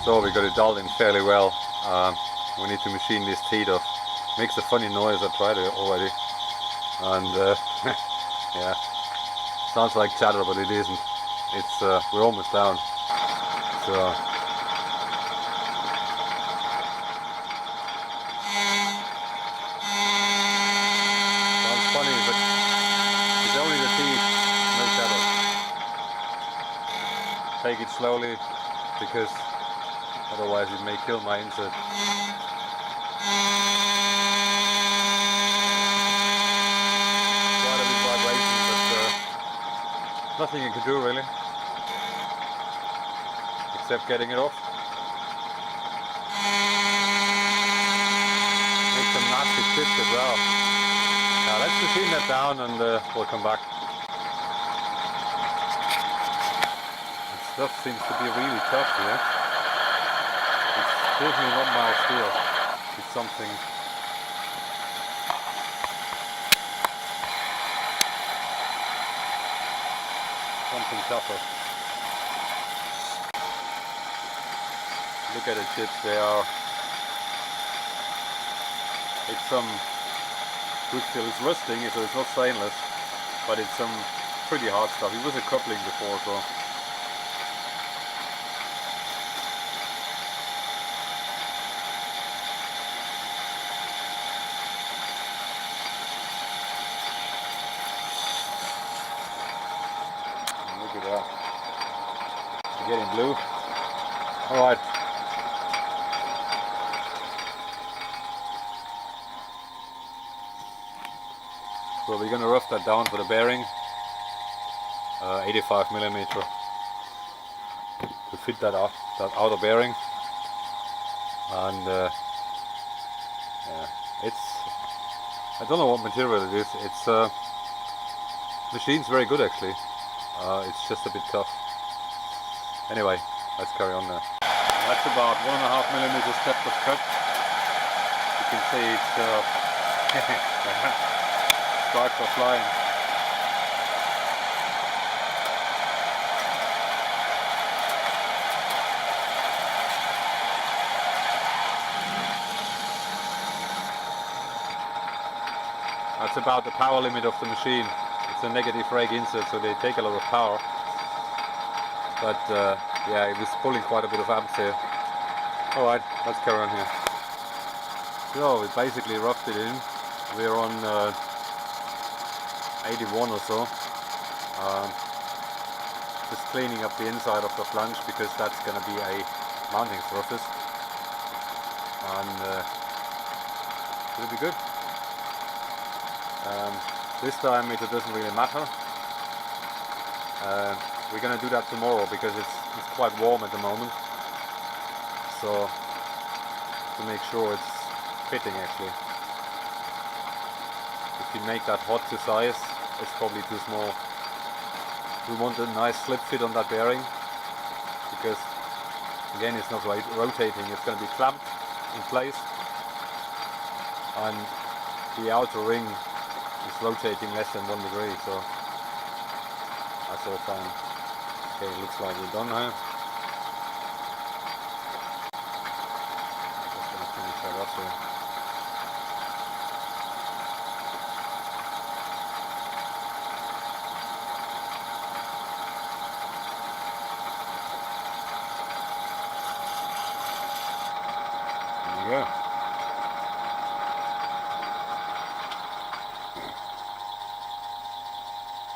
So we got it dialed in fairly well. We need to machine this teeth off. Makes a funny noise, I tried it already. And yeah, sounds like chatter, but it isn't. It's we're almost down. So sounds funny, but it's only the teeth, no chatter. Take it slowly, because otherwise it may kill my insert. Quite a bit vibration, but nothing you can do really, except getting it off. Make some nasty chips as well. Now let's machine that down and we'll come back. The stuff seems to be really tough here. It's definitely not mild steel. It's something tougher. Look at the chips, they are. It's some good steel. It's rusting, so it's not stainless, but it's some pretty hard stuff. It was a coupling before, so. Look at that. It's getting blue. Alright. So we're going to rough that down for the bearing, 85mm to fit that outer bearing, and yeah, I don't know what material it is. It's machine's very good actually. It's just a bit tough. Anyway, let's carry on now. That's about 1.5mm depth of cut. You can see it's sparks are flying. That's about the power limit of the machine. It's a negative rake insert, so they take a lot of power. But yeah, it was pulling quite a bit of amps here. Alright, let's carry on here. So we basically roughed it in. We're on 81 or so. Just cleaning up the inside of the flange, because that's going to be a mounting surface, and it'll be good. This diameter doesn't really matter. We're going to do that tomorrow because it's quite warm at the moment, so to make sure it's fitting actually. If you make that hot to size, it's probably too small. We want a nice slip fit on that bearing, because again it's not rotating, it's going to be clamped in place, and the outer ring is rotating less than 1 degree, so that's all fine. Okay, it looks like we're done now. Just going to finish that off here. There you go.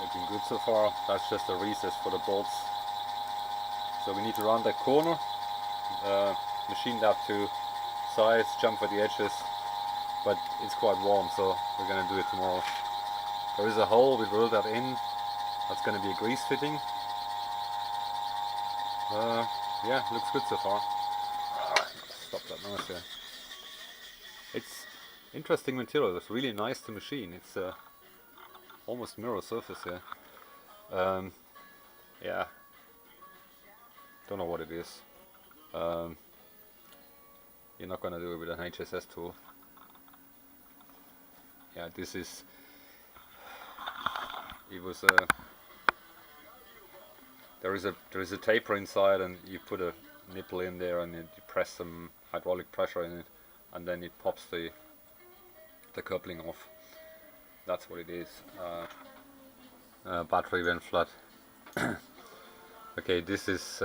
Looking good so far. That's just a recess for the bolts. So we need to round that corner, machine that to size, jump at the edges, but it's quite warm, so we're going to do it tomorrow. There is a hole, we drill that in. That's going to be a grease fitting. Yeah, looks good so far. Stop that noise here. It's interesting material. It's really nice to machine. It's almost mirror surface here. Yeah, don't know what it is. You're not gonna do it with an HSS tool. Yeah, this is. It was a. There is a taper inside, and you put a nipple in there and you press some hydraulic pressure in it, and then it pops the coupling off. That's what it is. Battery went flat. Okay, this is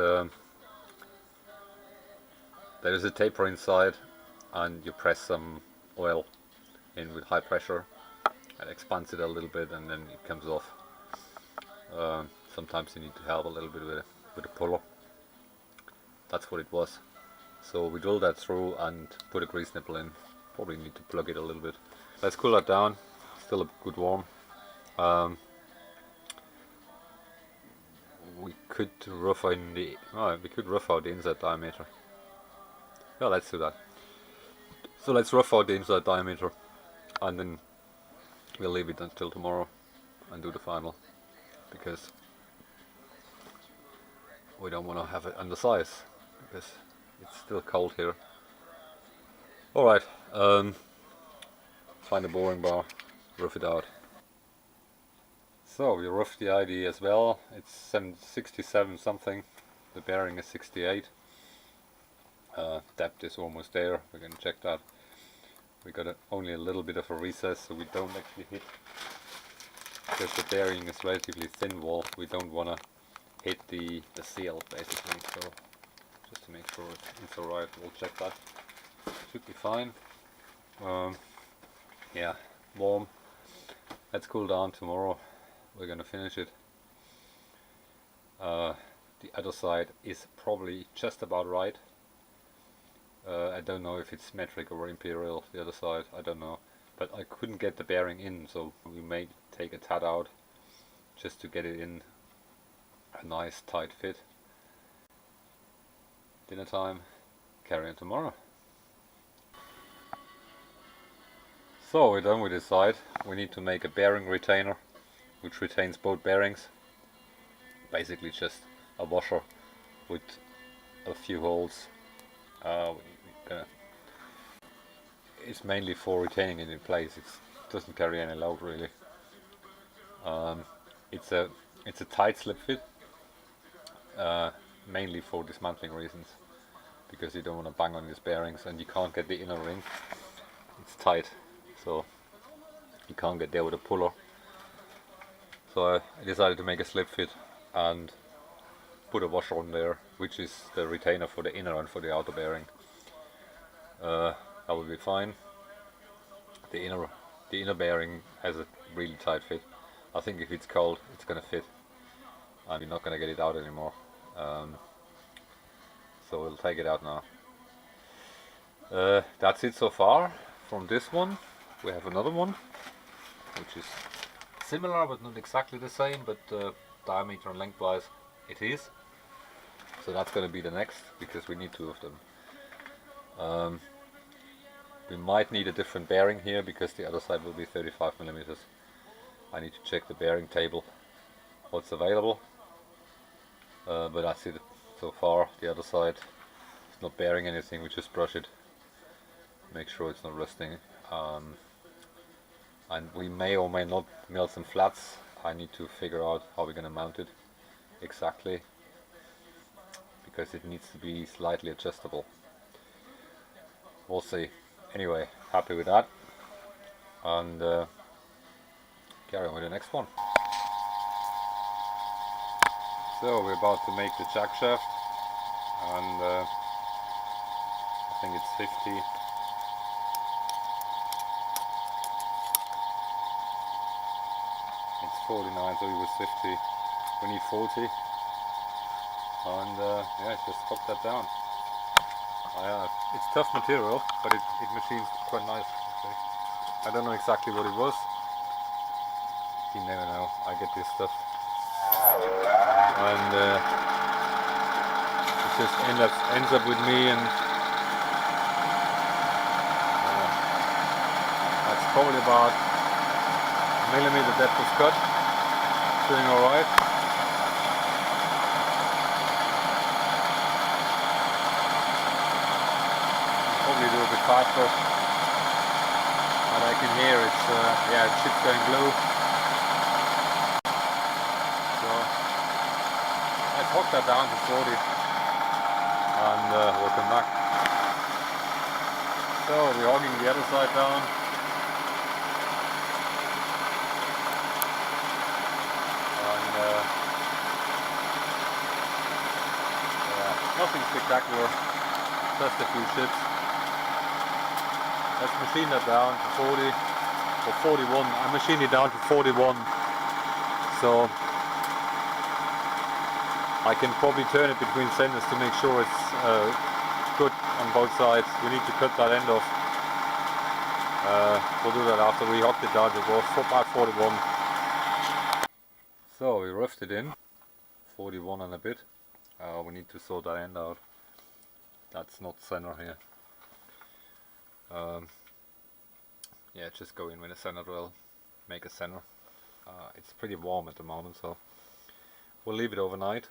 there is a taper inside, and you press some oil in with high pressure. It expands it a little bit, and then it comes off. Sometimes you need to help a little bit with a puller. That's what it was. So we drilled that through and put a grease nipple in. Probably need to plug it a little bit. Let's cool that down. Still a good warm. We could rough out the inside diameter. Yeah, let's do that. So let's rough out the inside diameter, and then we'll leave it until tomorrow and do the final, because we don't want to have it undersize because it's still cold here. Alright, find a boring bar, rough it out. So we roughed the ID as well. It's 67 something, the bearing is 68. Depth is almost there, we're going to check that. We got only a little bit of a recess, so we don't actually hit, because the bearing is relatively thin wall, we don't want to hit the seal basically. So just to make sure it's alright, we'll check that. Should be fine. Yeah, warm. Let's cool down tomorrow. We're gonna finish it. The other side is probably just about right. I don't know if it's metric or imperial, the other side, I don't know. But I couldn't get the bearing in, so we may take a tat out just to get it in a nice tight fit. Dinner time, carry on tomorrow. So we're done with this side. We need to make a bearing retainer which retains both bearings. Basically just a washer with a few holes. It's mainly for retaining it in place. It doesn't carry any load really. It's a tight slip fit, mainly for dismantling reasons, because you don't want to bang on these bearings and you can't get the inner ring. It's tight, so you can't get there with a puller. So I decided to make a slip fit and put a washer on there, which is the retainer for the inner and for the outer bearing. That will be fine. The inner bearing has a really tight fit. I think if it's cold, it's gonna fit, and you're not gonna get it out anymore. So we'll take it out now. That's it so far from this one. We have another one, which is similar but not exactly the same, but diameter and lengthwise it is. So that's going to be the next, because we need two of them. We might need a different bearing here, because the other side will be 35 millimeters. I need to check the bearing table, what's available. But that's it so far. The other side is not bearing anything, we just brush it, make sure it's not rusting. And we may or may not mill some flats. I need to figure out how we're going to mount it exactly, because it needs to be slightly adjustable. We'll see. Anyway, happy with that, and carry on with the next one. So we're about to make the jackshaft, and I think it's 50. It's 49, so it was 50. We need 40, and yeah, just pop that down. It's tough material, but it machines quite nice. Okay. I don't know exactly what it was. You never know. I get this stuff, and it just ends up with me, and that's probably about a millimeter depth of cut. Doing all right. Probably do a bit faster, but I can hear it's yeah, it's going blue. So let's hook that down to 40, and we'll come back. So we're hogging the other side down. And yeah, nothing spectacular, just a few chips. Let's machine that down to 40 or 41. I machined it down to 41, so I can probably turn it between centers to make sure it's good on both sides. We need to cut that end off. We'll do that after we hooked it down to about 41. So we roughed it in, 41 and a bit. We need to sort that end out. That's not center here. Yeah, just go in with a center drill, make a center. It's pretty warm at the moment, so we'll leave it overnight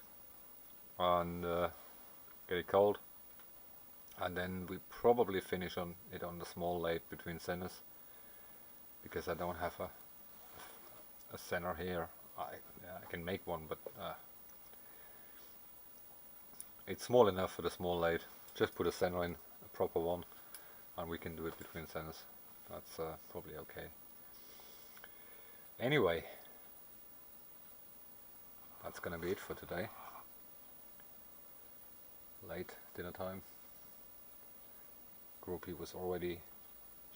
and get it cold, and then we probably finish on it on the small lathe between centers, because I don't have a center here. I can make one, but it's small enough for the small lathe. Just put a center in, a proper one, and we can do it between centers. That's probably okay. Anyway, that's gonna be it for today. Late dinner time. Groupie was already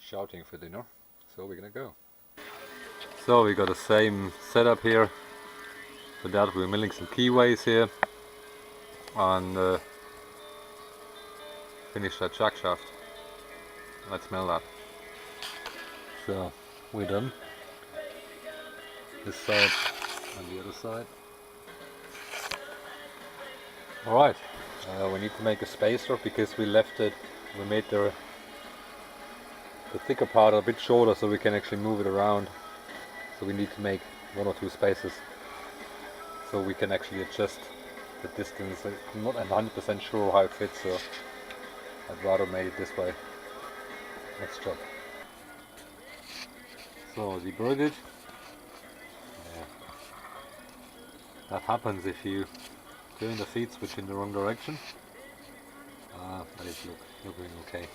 shouting for dinner, so we're gonna go. So we got the same setup here. For that we're milling some keyways here and finish that jackshaft. Let's mill that. So we're done. This side and the other side. Alright, we need to make a spacer because we made the thicker part a bit shorter so we can actually move it around. So we need to make 1 or 2 spaces so we can actually adjust the distance. I'm not 100% sure how it fits, so I'd rather make it this way. Next job. So deburred it. Yeah. That happens if you turn the feed switch in the wrong direction. That is looking okay.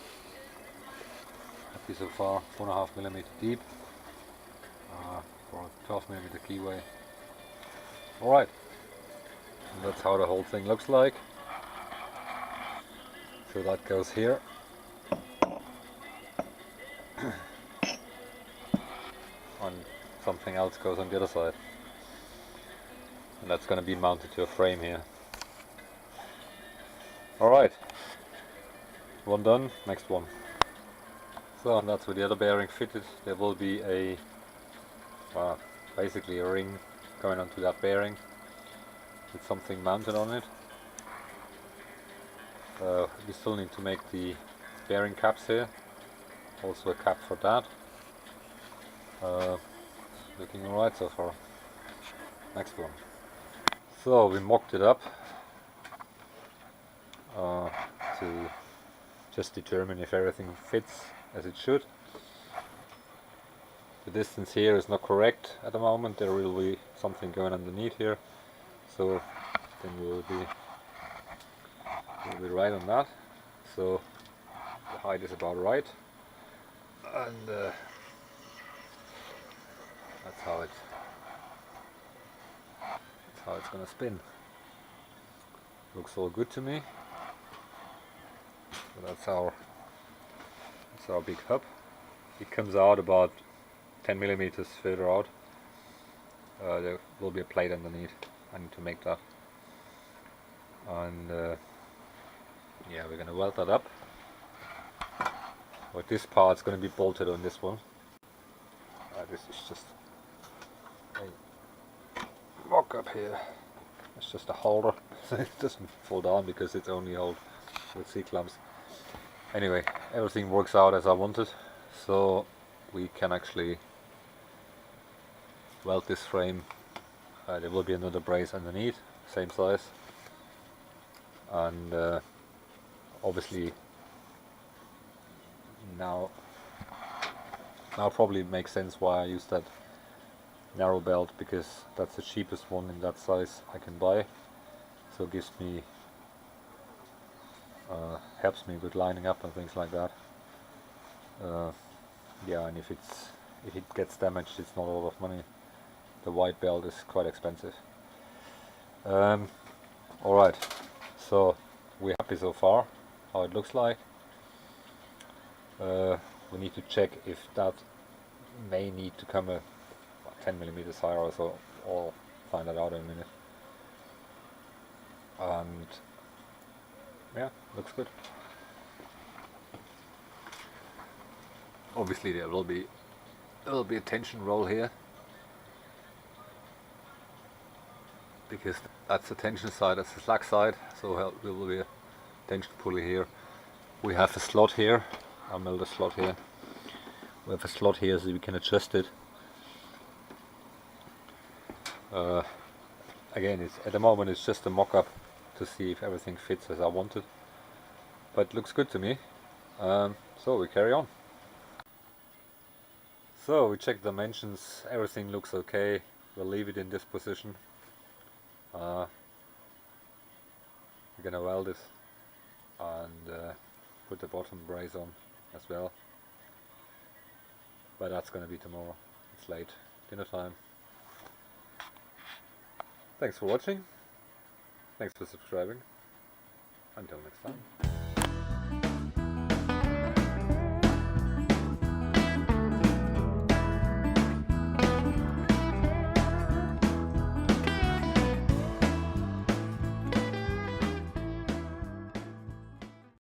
Happy so far. 4.5mm deep for a 12mm keyway. Alright, that's how the whole thing looks like. So that goes here. And something else goes on the other side. And that's going to be mounted to a frame here. Alright, one done, next one. So and that's where the other bearing fitted. There will be basically a ring going onto that bearing with something mounted on it. We still need to make the bearing caps here, also a cap for that. Looking alright so far. Next one. So we mocked it up to just determine if everything fits as it should. The distance here is not correct at the moment. There will be something going underneath here, so then we'll be right on that. So the height is about right, and that's how it's gonna spin. Looks all good to me. So that's our big hub. It comes out about 10mm further out. There will be a plate underneath. I need to make that, and yeah, we're gonna weld that up. But this part's gonna be bolted on this one. This is just a mock up here. It's just a holder. It doesn't fall down because it's only held with C-clamps. Anyway, everything works out as I wanted, so we can actually weld this frame. There will be another brace underneath, same size, and obviously now probably makes sense why I use that narrow belt, because that's the cheapest one in that size I can buy. So it gives me helps me with lining up and things like that. Yeah, and if it gets damaged, it's not a lot of money. The white belt is quite expensive. Alright, so we're happy so far how it looks like. We need to check if that may need to come a 10 millimeters higher or so, or find that out in a minute. And yeah, looks good. Obviously there will be a tension roll here, because that's the tension side, that's the slack side, so there will be a tension pulley here. We have a slot here, I'll melt a slot here. We have a slot here so we can adjust it. Again, at the moment it's just a mock-up to see if everything fits as I wanted, but it looks good to me. So we carry on. So we check dimensions, everything looks okay. We'll leave it in this position. We're gonna weld it and put the bottom brace on as well. But that's gonna be tomorrow. It's late, dinner time. Thanks for watching. Thanks for subscribing. Until next time.